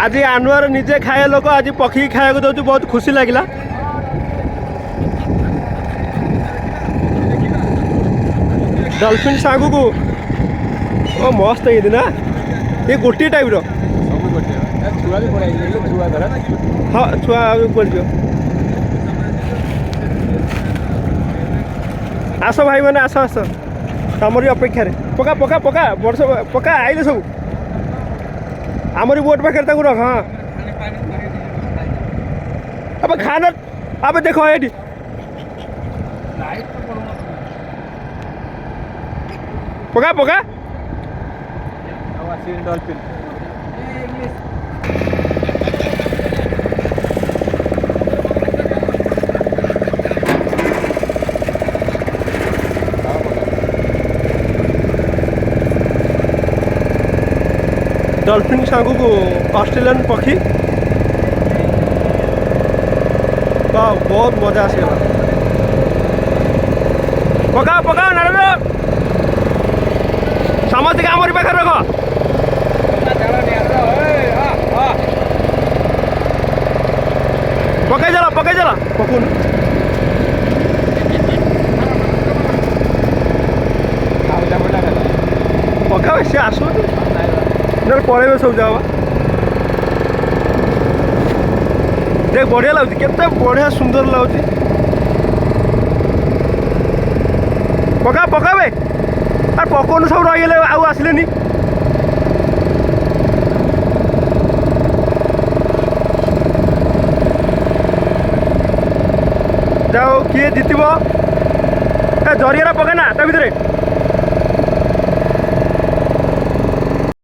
आज आनुआर निजे खाए लोक आज पक्षी खाया दौर बहुत खुशी लगे। डॉल्फिन सांगू को ओ मस्त ये ना ये गोटे टाइप रो हाँ छुआ पड़ आस भाई मैंने आस आस आमरी अपेक्षा पका पका पका वर्ष पका आइले सब आमरी बोट पाखे रख हाँ अब खाना अब देखो ये पका पका डॉल्फिन डॉल्फिन सांगू को ऑस्ट्रेलियन पक्षी बहुत मजा आसगला पका पका नारायण समस्त आमरी पाखे रख पकई चला पकुन पका से आसो पड़े सब जावा देख बढ़िया लगुच केते बढ़िया सुंदर लगुच पका पका बे और पकौन सब रहीगले आउ आसले जाओ किए जीतब जरिया पका ना ता भितर